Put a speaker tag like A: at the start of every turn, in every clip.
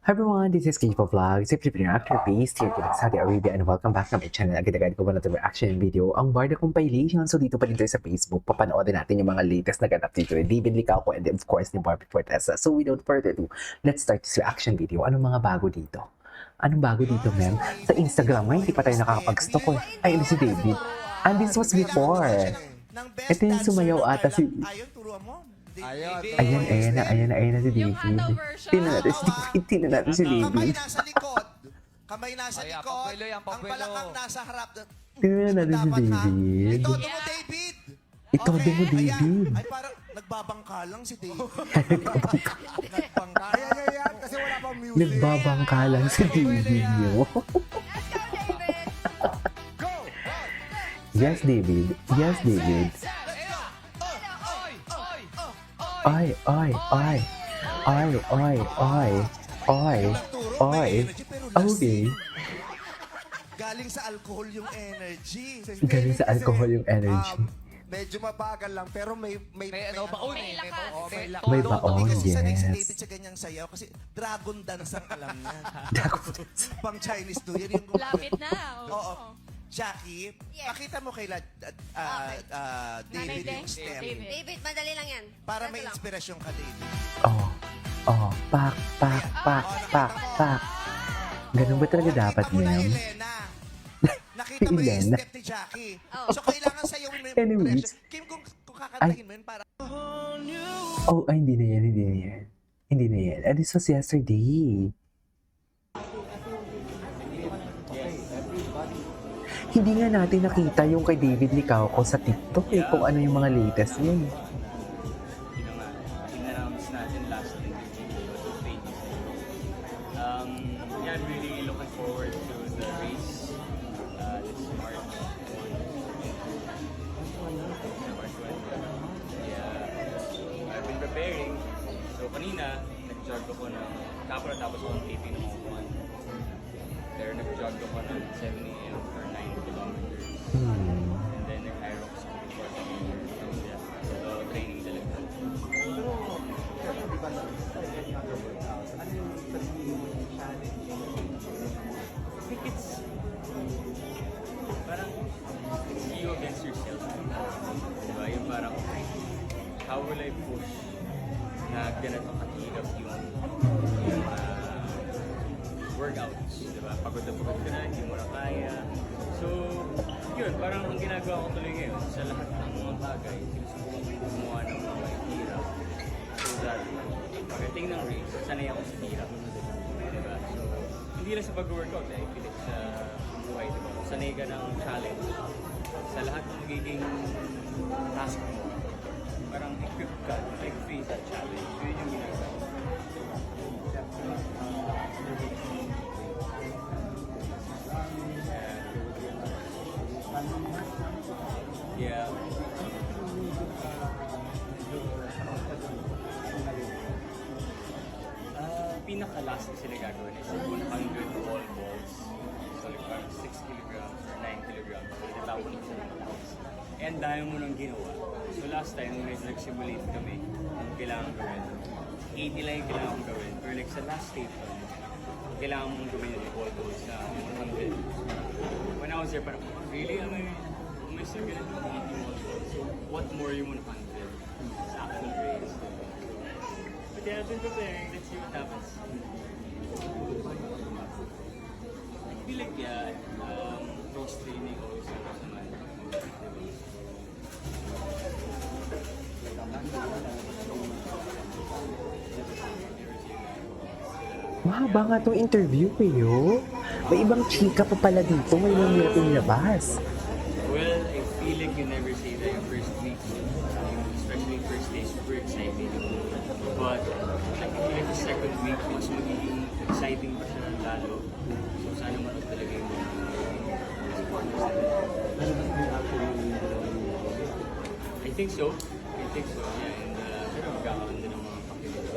A: Hi everyone, this is K-pop Vlog, simply being actor based here in Saudi Arabia and welcome back to my channel. Agad-agad ko ba na ito reaction video ang Barda compilation. So dito pa rin tayo sa Facebook, papanoodin natin yung mga latest na ganap dito. David Licauco and of course ni Barbie Fortesa. So without further ado, let's start this reaction video. Anong mga bago dito? Anong bago dito, ma'am? Sa Instagram nga, hindi pa tayo nakakapag-stalk. Ay, si David. And this was before. Ito yung sumayaw ata si... Ayan na si David. Tingnan natin si David. Tingnan natin si David.
B: Kamay nasa likod. Kamay nasa likod. Ang balakang nasa harap.
A: Tingnan natin si David.
B: Itodo mo, David.
A: Itodo mo, David.
B: Ay, parang nagbabangka lang si David.
C: Ayan, kasi wala pang music.
A: Nagbabangka lang si David nyo. Yes, David. Yes, David. Ay. Okay.
B: Galing sa alcohol yung energy.
A: Galing sa alcohol yung energy.
C: Medyo mabagal lang, pero may
D: baon eh.
A: May baon,
B: Kasi sanay si
A: yes.
B: David sa ganyang sayaw kasi dragon dance ang alam niya.
A: Dragon
B: Pang Chinese New Year. Yung
D: Lapit na.
B: Oo. Jackie, pakita mo kay David yung step.
E: David, madali lang yan.
B: Para
E: Ganito
B: may
E: lang.
B: inspirasyon ka, David.
A: Pak. Ganun ba talaga dapat,
B: Nakita mo na,
A: ma'am?
B: Elena. Nakita mo yung
A: Elena.
B: step ni Jackie.
E: Oh.
B: So, kailangan sayawin mo yung
A: Anyways.
B: impression. Kim, kung kakatahin mo yun, para...
A: Hindi na yan. And this was yesterday. Hindi nga natin nakita yung kay David Licauco sa TikTok kung ano yung mga latest niya.
F: In-announce natin last interview with Faith. Yeah, I'm really looking forward to the race this March 1. Yeah, I've been preparing. So kanina, nag-jog ako ng kapra tapos akong taping ng Hong Kong. Pero nag-jog ako ng 7 a.m. for 9 kilometers. And then nag-Aerox ako before so training talaga. I think it's parang you against yourself. Diba? Yung parang, how will I push na ganito kahirap yung workouts. Diba? Pagod ka na, hindi mo na kaya. So, yun, parang ang ginagawa ko tuloy ngayon sa lahat ng mga bagay, sinusubukan ko gumawa ng mga hirap. So that, pagdating ng race, sanay ako sa hirap. Diba? So, hindi lang sa pag-workout, pilit sa buhay. Diba? Sanay ka ng challenge. Sa lahat ng magiging task mo, parang equip ka, like face that challenge. Yun yung ginagawa ko. Yeah. Pinaka-last na sila gagawin is 100 wall balls. So like parang 6 kilograms or 9 kilograms. So itatapon mo sa mga balls. And dahil mo nang ginawa. So last time, nung nag-simulate kami, ang kailangan gawin, 80 lang yung kailangan gawin. Pero like sa last station, kailangan mong gawin yung wall balls na 100. When I was there, parang, really? Am I still gonna do 80 wall balls? So what more you want 100? It's actual race. But yeah, I've been preparing. Let's see what happens. I feel like, yeah, cross training always helps naman.
A: Mahaba nga itong interview kayo. May ibang chika pa pala dito. Ngayon yung natin nilabas.
F: Well, I feel like you never say that yung first week, especially first day, super exciting. But I feel like the second week, mas magiging exciting pa siya lalo. So sana manood talaga yung I think so. Yeah. And pero magkakaroon din ng mga pakilig.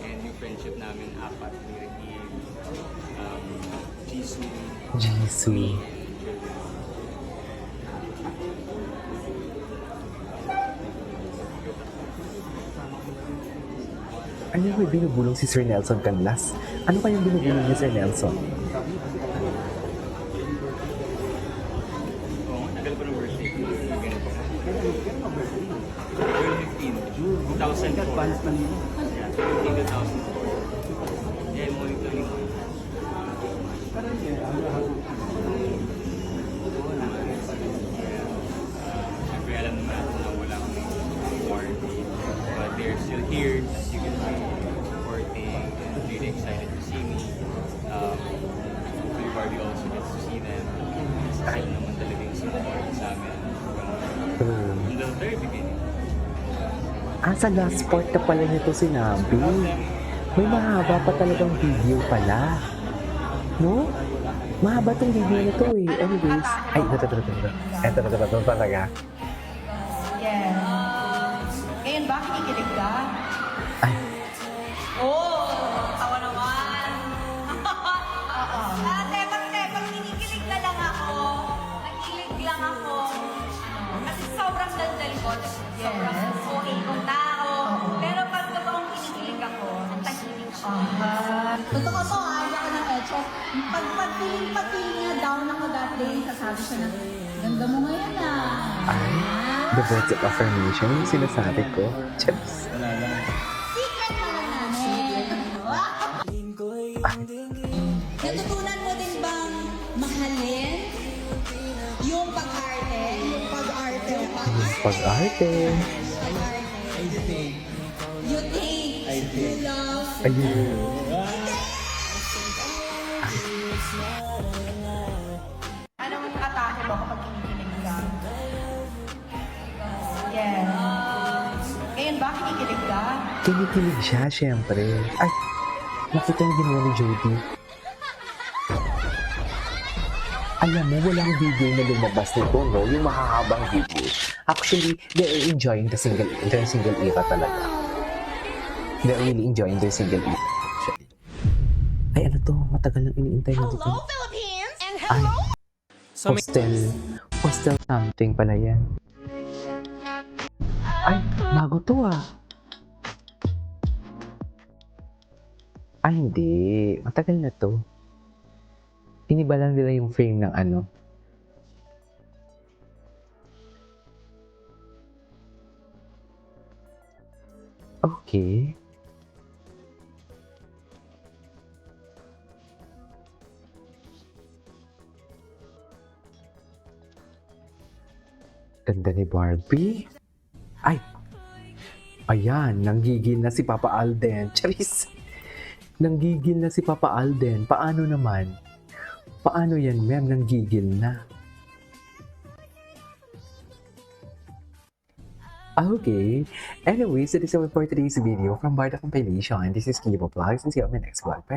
F: And yung friendship namin, apat, ni Ricky, Jisoo,
A: Jisoo. Ano may binubulong si Sir Nelson Canlas. Ano kayang binubulong ni Sir Nelson?
F: Oo, tagal pa ng birthday. Ganito. April 15, 2004. Advance na nila. Yeah, 15, 2004. Yeah, monitoring ko. Siyempre alam naman natin na wala kami warranty. But they're still here, as you can see, supporting and really excited to see me. Hopefully Barbie also gets to see them. Kasi sila naman talaga yung support sa amin. From the very beginning.
A: Sa last part na pala nito sinabi. May mahaba pa talagang video pala. No? Mahaba tong video na to eh. Anyways. Ay, ito talaga.
D: Yes. Ngayon ba, kinikilig ka?
A: Ay,
D: Tawa naman. Pag kinikilig na lang ako, nakilig lang ako. Kasi sobrang daldal ko, sobrang okay kong tao. Pero pag totoong kinikilig ako, tahimik ako.
E: Totoo to, ayaw ka ng echo. Pag pagpiling niya down ako that day, sasabi siya na, ganda mo ngayon
A: ay. The words of affirmation yung sinasabi ko. Chips.
E: Secret na lang namin. Natutunan mo din bang mahalin yung pag-arte? Yung pag-arte.
A: Pag-arte.
E: You think, you love,
A: Ayun.
D: Anong atake mo kapag kinikilig ka? Yes. Ngayon ba, kinikilig ka?
A: Kinikilig siya, syempre. Ay, nakita yung ginawa ni Jody. Alam mo, walang video na lumabas nito, no? Yung mahahabang video. Actually, they're enjoying the single era talaga. They're really enjoying their single era, actually. Ay, ano to? Matagal nang iniintay na dito.
E: Philippines, and
A: Ay, hostel something pala yan. Ay, bago to ah. Ay, hindi. Matagal na to. Iniba lang nila yung frame ng ano. Okay. Ganda ni Barbie. Ay! Ayan, nanggigil na si Papa Alden. Charis! Nanggigil na si Papa Alden. Paano naman? Paano yan, ma'am? Nanggigil na. Okay. Anyways, that is all for today's video from Barda Compilation. This is Kibo Vlogs and see you on my next vlog. Bye!